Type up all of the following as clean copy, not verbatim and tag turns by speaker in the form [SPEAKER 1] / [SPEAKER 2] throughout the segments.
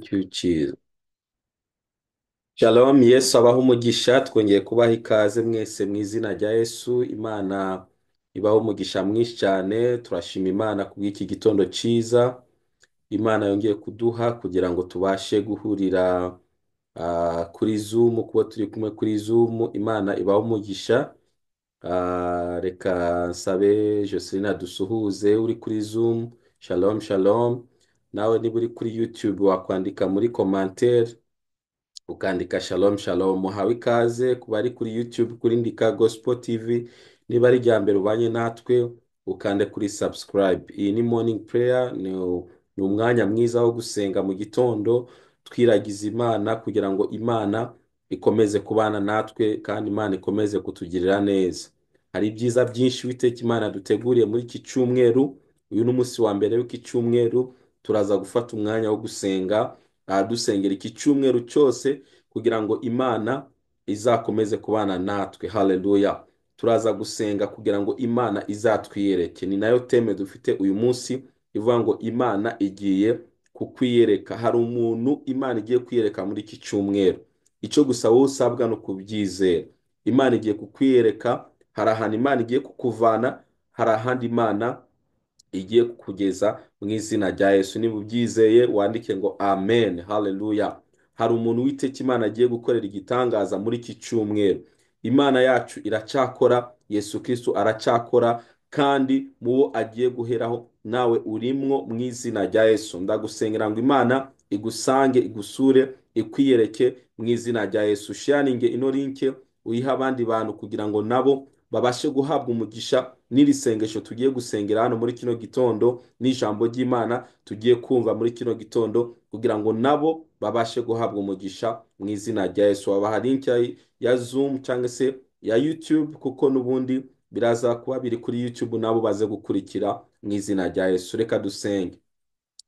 [SPEAKER 1] Cyiza. Shalom, Yesu abaho umugisha, twongeye kubaha ikaze mwese mu izina rya Yesu. Imana ibaho umugisha mwinshi cyane. Turashima Imana kubw'iki gitondo cyiza Imana yongeye kuduha kugira ngo tubashe guhurira kuri Zoom, kuba turi kumwe kuri Zoom. Imana ibaho umugisha. Reka nsabe Jocelyn dusuhuze uri kuri Zoom. Shalom, shalom. Nawe niba uri kuri YouTube wakwandika muri commentaire ukandika shalom shalom. Muhawe ikaze ku bari kuri YouTube kuri Ndika Gospel TV. Niba ari irya mbere ubanye natwe ukande kuri subscribe. Iyi ni morning prayer, ni umwanya mwiza wo gusenga mu gitondo twiragiza Imana kugira ngo Imana ikomeze kubana natwe kandi Imana ikomeze kutugirira neza. Hari ibyiza byinshi Uwiteka Imana duteguriye muri iki cyumweru. Uyu ni umunsi wa mbere w'iki cyumweru, turaza gufata umwanya wo gusenga dusengera iki cyumweru cyose kugira ngo Imana izakomeze kubana natwe. Haleluya. Turaza gusenga kugira ngo Imana izatwiyereke. Ni nayo teme dufite uyu munsi ivuga ngo Imana igiye kukwiyereka. Hari umuntu Imana igiye kwiyereka muri iki cyumweru. Icyo gusa wowe usabwa no kubyizera. Imana igiye kukwiyereka. Hari ahantu Imana igiye kukuvana, hari ahandi Imana igiye kukugeza mu izina rya Yesu. Niba ubyizeye wandike ngo amen. Haleluya. Hari umuntu Uwiteka Imana agiye gukorera igitangaza muri iki cyumweru. Imana yacu iracyakora, Yesu Kristo aracyakora, kandi mu bo agiye guheraho nawe urimwo mu izina rya Yesu. Ndagusengera ngo Imana igusange, igusure, ikwiyereke mu izina rya Yesu. Sharinge ino linke uyiha abandi bantu kugira ngo nabo babashe guhabwa umugisha n'iri sengesho tugiye gusengera hano muri kino gitondo, n'ijambo ry'Imana tugiye kumva muri kino gitondo, kugira ngo nabo babashe guhabwa umugisha mu izina rya Yesu. Wabaha link ya Zoom cyangwa se ya YouTube, kuko n'ubundi biraza kuba biri kuri YouTube, nabo baze gukurikira mu izina rya Yesu. Reka dusenge.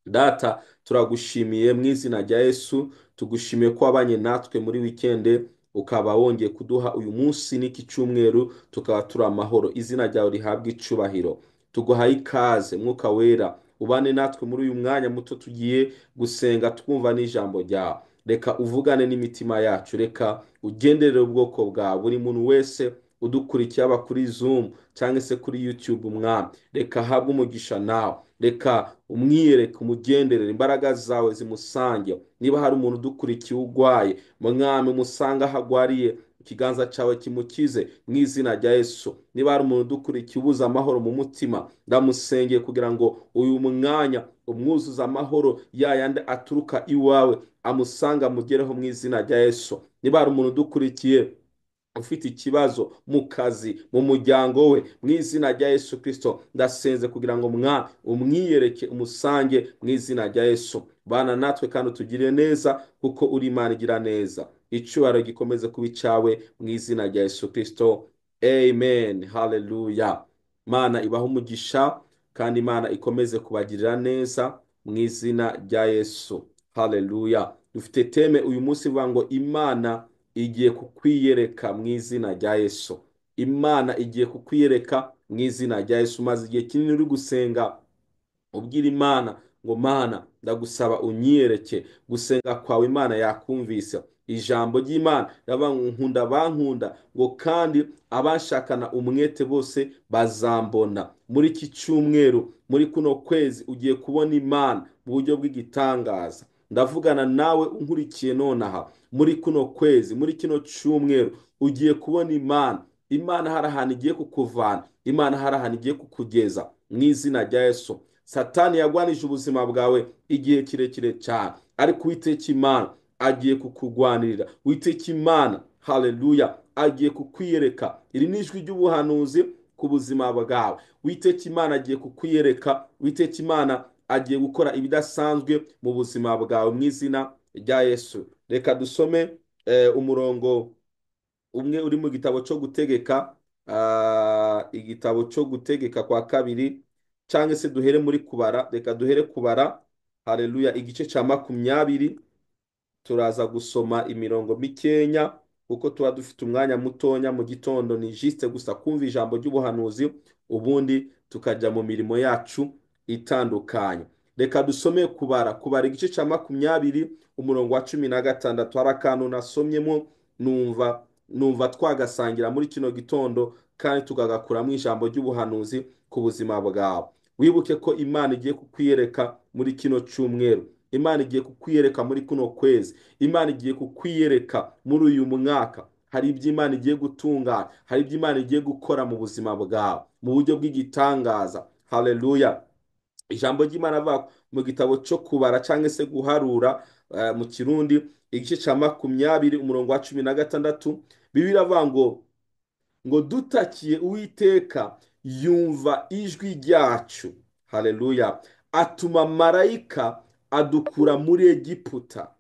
[SPEAKER 1] Data, turagushimiye mu izina rya Yesu, tugushimiye ko wabanye natwe muri wikende, ukaba wongeye kuduha uyu munsi n'iki cyumweru tukaba turi amahoro. Izina ryawe rihabwa icubahiro. Tuguhaye ikaze Mwuka Wera, ubane natwe muri uyu mwanya muto tugiye gusenga twumva n'ijambo ryawe. Reka uvugane n'imitima yacu, reka ugenderere ubwoko bwawe. Buri muntu wese udukurikiye aba kuri Zoom cyangwa se kuri YouTube, Mwami, reka ahabwe umugisha nawe. Reka umwiyereke, umugenderere, imbaraga zawe zimusange. Niba hari umuntu udukurikiye urwaye, Mwami, umusanga aho agwariye, ikiganza cyawe kimukize mu izina rya Yesu. Niba hari umuntu udukurikiye ubuze amahoro mu mutima, ndamusengeye kugira ngo uyu mwanya umwuzuze amahoro, ya yandi aturuka iwawe amusanga amugereho mu izina rya Yesu. Niba hari umuntu udukurikiye ufite ikibazo mu kazi, mu muryango we, mu izina rya Yesu Kristo, ndasenze kugira ngo umwiyereke, umusange mu izina rya Yesu. Bana natwe kandi utugirire neza, kuko uri Imana igira neza. Icyubahiro gikomeze kuba icyawe mu izina rya Yesu Kristo. Amen. Haleluya. Mana ibaho umugisha, kandi Imana ikomeze kubagirira neza mu izina rya Yesu. Haleluya. Dufite teme uyu munsi ivuga ngo Imana igiye kukwiyereka mu izina rya Yesu. Imana igiye kukwiyereka mu izina rya Yesu. Maze igihe kinini uri gusenga ubwira Imana ngo Mana, ndagusaba unyiyereke. Gusenga kwawe Imana yakumvise. Ijambo ry'Imana riravuga ngo nkunda bankunda, ngo kandi abashakana umwete bose bazambona. Muri iki cyumweru, muri kuno kwezi, ugiye kubona Imana mu buryo bw'igitangaza. Ndavugana nawe unkurikiye nonaha. Muri kuno kwezi, muri kino cyumweru, ugiye kubona Imana. Imana hari ahantu igiye kukuvana, Imana hari ahantu igiye kukugeza mu izina rya Yesu. Satani yagwanije ubuzima bwawe igihe kirekire cyane, ariko Uwiteka Imana agiye kukugwanirira. Uwiteka Imana, haleluya, agiye kukwiyereka. Iri ni ijwi ry'ubuhanuzi ku buzima bwawe. Uwiteka Imana agiye kukwiyereka. Uwiteka Imana agiye gukora ibidasanzwe mu buzima bwawe mu izina rya Yesu. Reka dusome umurongo umwe uri mu gitabo cyo gutegeka, igitabo cyo gutegeka kwa kabiri, cyangwa se duhere muri kubara. Reka duhere kubara, haleluya, igice cya 20. Turaza gusoma imirongo mikenya kuko tuba dufite umwanya mutonya mu gitondo. Ni juste gusa kumva ijambo ry'ubuhanuzi, ubundi tukajya mu mirimo yacu itandukanye. reka dusome kubara igice cya 20 umurongo wa 16. Hari akantu nasomyemo numva twagasangira muri kino gitondo kandi tukagakuramo ijambo ry'ubuhanuzi ku buzima bwawe. Wibuke ko Imana igiye kukwiyereka muri kino cyumweru, Imana igiye kukwiyereka muri kuno kwezi, Imana igiye kukwiyereka muri uyu mwaka. Hari ibyo Imana igiye gutunganya, hari ibyo Imana igiye gukora mu buzima bwawe mu buryo bw'igitangaza. Haleluya. Ijambo ry'Imana avuga mu gitabo cyo kubara cyangwa se guharura, mu kirundi igice cya 20 umurongo wa 16, Bibiliya avuga ngo dutakiye Uwiteka yumva ijwi ryacu. Haleluya. Atuma marayika adukura muri Egiputa,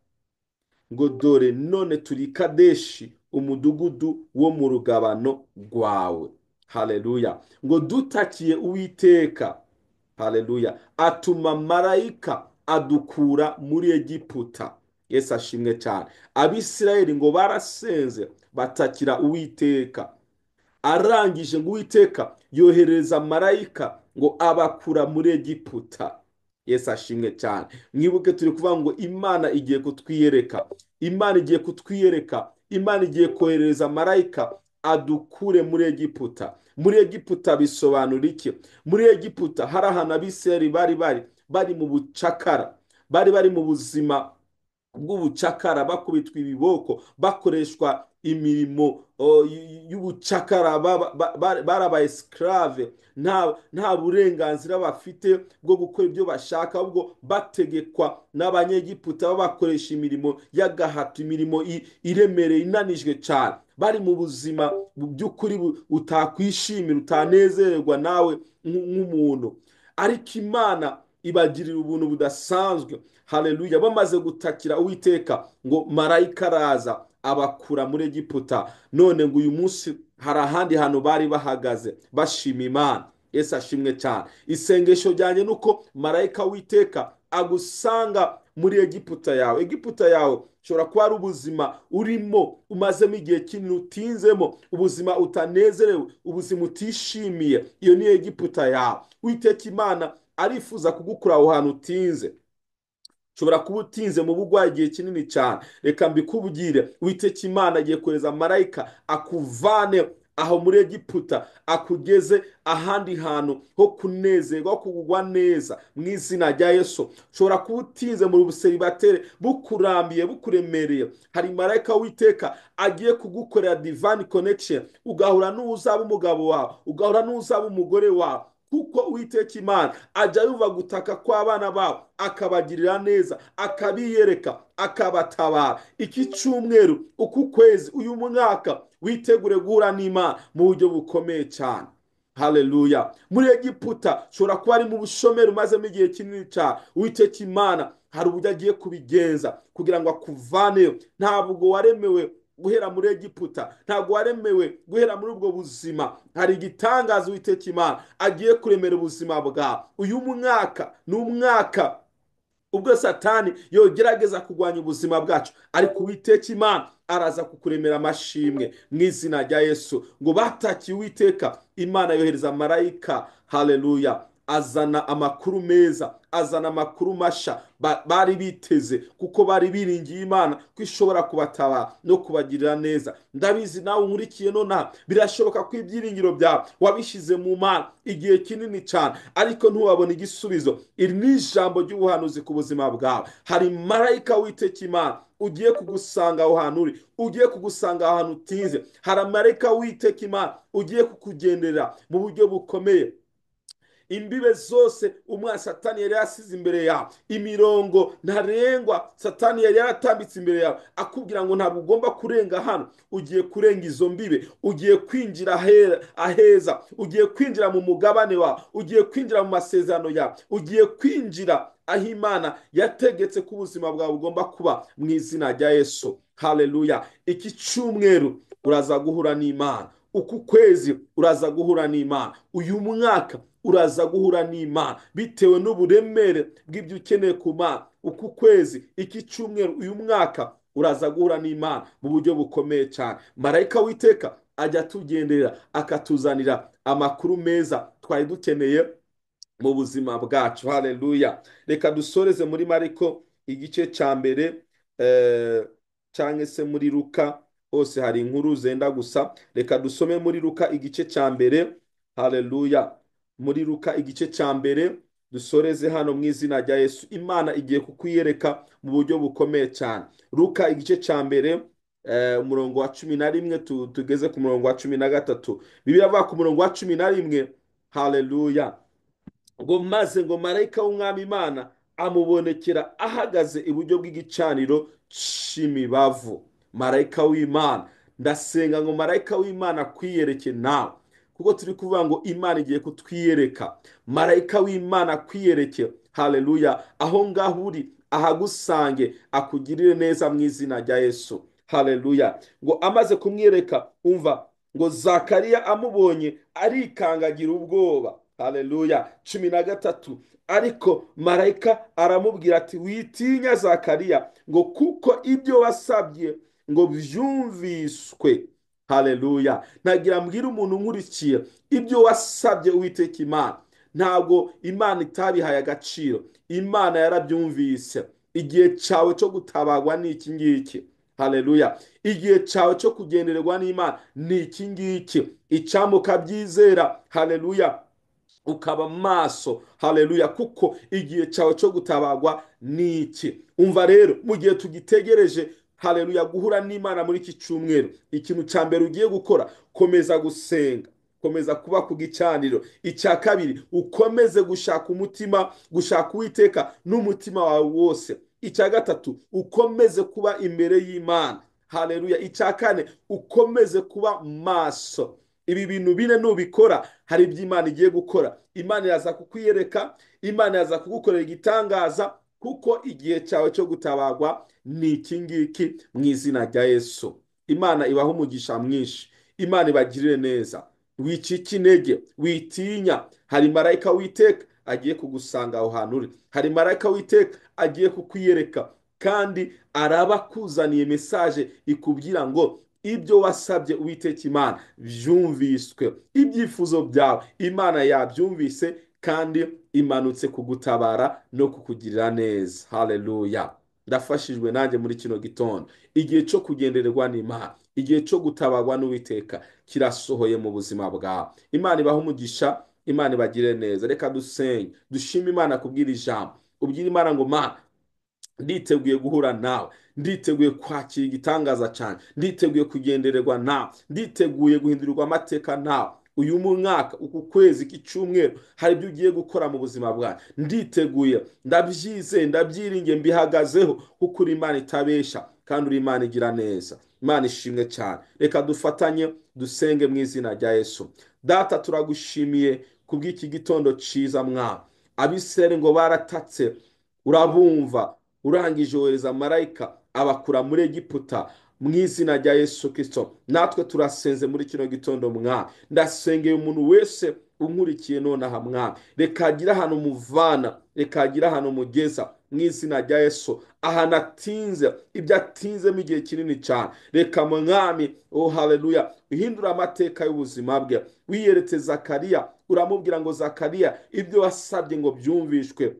[SPEAKER 1] ngo dore none turi Kadeshi, umudugudu wo mu rugabano rwawe. Haleluya. Ngo dutakiye Uwiteka, haleluya, atuma marayika adukura muri Egiputa. Yesu ashimwe cyane. Abisirayeli ngo barasenze batakira Uwiteka, arangije ngo Uwiteka yohereza marayika ngo abakura muri Egiputa. Yesu ashimwe cyane. Mwibuke turi kuvuga ngo Imana igiye kutwiyereka, Imana igiye kutwiyereka, Imana igiye kohereza marayika adukure muri Egiputa. Muri Egiputa bisobanura iki? Muri Egiputa hari ahantu Abisirayeli bari mu bucakara, bari mu buzima bw'ubucakara, bakubitwa ibiboko, bakoreshwa imirimo y'ubucakara, barabaye esclave, nta burenganzira bafite bwo gukora ibyo bashaka, ahubwo bategekwa n'Abanyegiputa, babakoresha imirimo y'agahato, imirimo iremereye, inanijwe cyane. Bari mu buzima by'ukuri utakwishimira, utanezererwa nawe nk'umuntu, ariko Imana ibagirira ubuntu budasanzwe. Haleluya. Bamaze gutakira Uwiteka ngo marayika araza abakura muri Egiputa. None ngo uyu munsi hari ahandi hantu bari bahagaze bashima Imana. Yesu ashimwe cyane. Isengesho ryanjye nuko marayika w'Uwiteka agusanga muri Egiputa yawe. Egiputa yawe ushobora kuba ari ubuzima urimo umazemo igihe kinini utinzemo, ubuzima utanezerewe, ubuzima utishimiye. Iyo ni Egiputa yawe. Uwiteka Imana arifuza kugukura aho hantu utinze. Ushobora kuba utinze mu bugwayi igihe kinini cyane. Reka mbikubwire, Uwiteka Imana agiye kohereza marayika akuvane aho muri Egiputa, akugeze ahandi hantu ho kunezerwa, ho kugwa neza mu izina rya Yesu. Ushobora kuba utinze mu buseribatere bukurambiye, bukuremereye. Hari marayika w'Uwiteka agiye kugukorera divine connection, ugahura n'uzaba umugabo wawe, ugahura n'uzaba umugore wawe, kuko Uwiteka Imana ajya yumva gutaka kw'abana babo, akabagirira neza, akabiyereka, akabatabara. Iki cyumweru, uku kwezi, uyu mwaka, witegure guhura n'Imana mu buryo bukomeye cyane. Haleluya. Muri Egiputa ushobora kuba ari mu bushomeri umazemo igihe kinini cyane. Uwiteka Imana hari uburyo agiye kubigenza kugira ngo akuvaneyo. Ntabwo waremewe guhera muri Egiputa, ntabwo waremewe guhera muri ubwo buzima. Hari igitangaza Uwiteka Imana agiye kuremera ubuzima bwawe. Uyu mwaka ni umwaka ubwo Satani yogerageza kurwanya ubuzima bwacu, ariko Uwiteka Imana araza kukuremera amashimwe mu izina rya Yesu. Ngo batakiye Uwiteka, Imana yohereza marayika. Haleluya. Azana amakuru meza, azana amakuru masha bari biteze, kuko bari biringiye Imana ko ishobora kubatabara no kubagirira neza. Ndabizi nawe unkurikiye nonaha, birashoboka ko ibyiringiro byawe wabishize mu Mana igihe kinini cyane, ariko ntiwabona igisubizo. Iri ni ijambo ry'ubuhanuzi ku buzima bwawe. Hari marayika w'Uwiteka Imana ugiye kugusanga aho hantu uri, ugiye kugusanga ahantu utinze. Hari marayika w'Uwiteka Imana ugiye kukugendera mu buryo bukomeye. Imbibe zose Satani yari yasize imbere yawe, imirongo ntarengwa Satani yari yaratambitse imbere yawe akubwira ngo ntabwo ugomba kurenga hano, ugiye kurenga izo mbibe, ugiye kwinjira aheza, ugiye kwinjira mu mugabane wawe, ugiye kwinjira mu masezerano yawe, ugiye kwinjira aho Imana yategetse ko ubuzima bwawe bugomba kuba mu izina rya Yesu. Haleluya. Iki cyumweru uraza guhura n'Imana, uku kwezi uraza guhura n'Imana, uyu mwaka uraza guhura n'Imana bitewe n'uburemere bw'ibyo ukeneye ku Mana. Uku kwezi, iki cyumweru, uyu mwaka uraza guhura n'Imana mu buryo bukomeye cyane. Marayika w'Uwiteka ajya atugendera akatuzanira amakuru meza twari dukeneye mu buzima bwacu. Haleluya. Reka dusoreze muri Mariko igice cya mbere, cyangwa se muri Luka, hose hari inkuru zenda gusa. Reka dusome muri Luka igice cya mbere. Haleluya. Muri Luka igice cya mbere dusoreze hano mu izina rya Yesu. Imana igiye kukwiyereka mu buryo bukomeye cyane. Luka igice cya mbere, umurongo wa 11 tugeze ku murongo wa 13. Bibiliya avuga ku murongo wa 11. Haleluya. Ngo maze ngo marayika w'umwami Imana amubonekera ahagaze iburyo bw'igicaniro c'imibavu. Marayika w'Imana, ndasenga ngo marayika w'Imana kwiyereke nawe, kuko turi kuvuga ngo Imana igiye kutwiyereka. Marayika w'Imana kwiyereke. Haleluya. Aho ngaho uri ahagusange, akugirire neza mu izina rya Yesu. Haleluya. Ngo amaze kumwiyereka, umva, ngo Zakariya amubonye arikangagira ubwoba. Haleluya. 13. Ariko marayika aramubwira ati witinya Zakariya, ngo kuko ibyo wasabye ngo byumviswe. Haleluya. Nagira mbwire umuntu nkurikiye, ibyo wasabye Uwiteka Imana, ntabwo Imana itabihaye agaciro. Imana yarabyumvise. Igihe cyawe cyo gutabagwa ni iki ngiki. Haleluya. Igihe cyawe cyo kugendererwa n'Imana ni iki ngiki. Icambo ukabyizera. Haleluya. Ukaba maso. Haleluya. Kuko igihe cyawe cyo gutabagwa ni iki. Umva rero, mu gihe tugitegereje, haleluya, guhura n'Imana muri iki cyumweru, ikintu cya mbere ugiye gukora, komeza gusenga, komeza kuba ku gicaniro. Icya kabiri, ukomeze gushaka umutima, gushaka Uwiteka n'umutima wawe wose. Icya gatatu, ukomeze kuba imbere y'Imana. Haleluya. Icya kane, ukomeze kuba maso. Ibi bintu bine nubikora, hari ibyo Imana igiye gukora. Imana iraza kukwiyereka, Imana iraza kugukorera igitangaza, kuko igihe cyawe cyo gutabagwa ni iki ngiki mu izina rya Yesu. Imana ibaha umugisha mwinshi. Imana ibagirire neza. Wicika intege, witinya. Hari marayika w'Uwiteka agiye kugusanga aho hantu uri. Hari marayika w'Uwiteka agiye kukwiyereka, kandi araba akuzaniye mesaje ikubwira ngo ibyo wasabye Uwiteka Imana byumviswe. Ibyifuzo byawe Imana yabyumvise, kandi imanutse kugutabara no kukugirira neza. Haleluya. Ndafashijwe nanjye muri kino gitondo. Igihe cyo kugendererwa n'Imana, igihe cyo gutabagwa n'Uwiteka kirasohoye mu buzima bwawe. Imana ibaha umugisha, Imana ibagire neza. Reka dusenge, dushime Imana kubwira ijambo. Ubwire Imana ngo Mana, nditeguye guhura nawe, nditeguye kwakira igitangaza cyane, nditeguye kugendererwa nawe, nditeguye guhindurirwa amateka nawe. Uyu mwaka, uku kwezi, iki cyumweru, hari ibyo ugiye gukora mu buzima bwawe. Nditeguye, ndabyizeye, ndabyiringiye, mbihagazeho, kuko uri Imana itabesha, kandi uri Imana igira neza. Imana ishimwe cyane. Reka dufatanye dusenge mu izina rya Yesu. Data, turagushimiye kubw'iki gitondo cyiza Mwana. Abisirayeli ngo baratatse, urabumva, urangije wohereza marayika abakura muri Egiputa mu izina rya Yesu Kristo. Natwe turasenze muri kino gitondo Mwana. Ndasengeye umuntu wese unkurikiye nonaha Mwana, reka hagire ahantu muvana, reka hagire ahantu mugeza mu izina rya Yesu. Ahantu atinze, ibyo atinzemo igihe kinini cyane, reka Mwami, oh haleluya, uhindura amateka y'ubuzima bwe. Wiyeretse Zakariya, uramubwira ngo Zakariya, ibyo wasabye ngo byumvishwe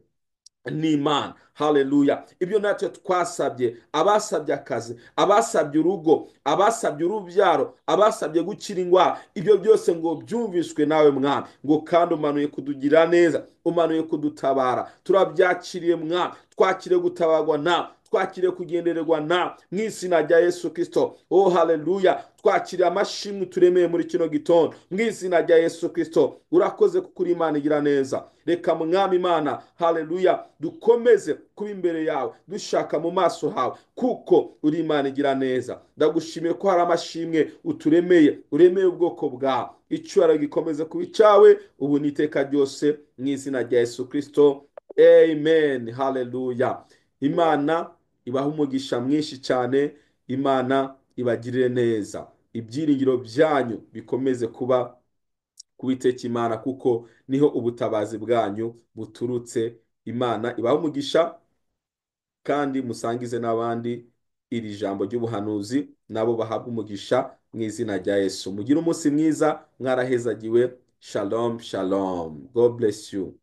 [SPEAKER 1] n'Imana. Haleluya. Ibyo natwe twasabye, abasabye akazi, abasabye urugo, abasabye urubyaro, abasabye gukira indwara, ibyo byose ngo byumvishwe nawe Mwami, ngo kandi umanuye kudugira neza, umanuye kudutabara. Turabyakiriye Mwami, twakiriye gutabagwa nawe, twakiriye kugendererwa nawe mu izina rya Yesu Kristo. Oh haleluya. Twakiriye amashimwe turemeye muri kino gitondo mu izina rya Yesu Kristo. Urakoze kuko uri Imana igira neza. Reka Mwami Imana, haleluya, dukomeze kuba imbere yawe, dushaka mu maso hawe, kuko uri Imana igira neza. Ndagushimiye ko hari amashimwe uturemeye, uremeye ubwoko bwawe. Icyubahiro gikomeze kuba icyawe ubu n'iteka ryose mu izina rya Yesu Kristo. Amen. Haleluya. Imana ibaha umugisha mwinshi cyane. Imana ibagirire neza. Ibyiringiro byanyu bikomeze kuba Uwiteka Imana, kuko niho ubutabazi bwanyu buturutse. Imana ibaha umugisha, kandi musangize n'abandi iri jambo ry'ubuhanuzi, nabo bahabwa umugisha mu izina rya Yesu. Mugire umunsi mwiza, mwarahezagiwe. Shalom, shalom. God bless you.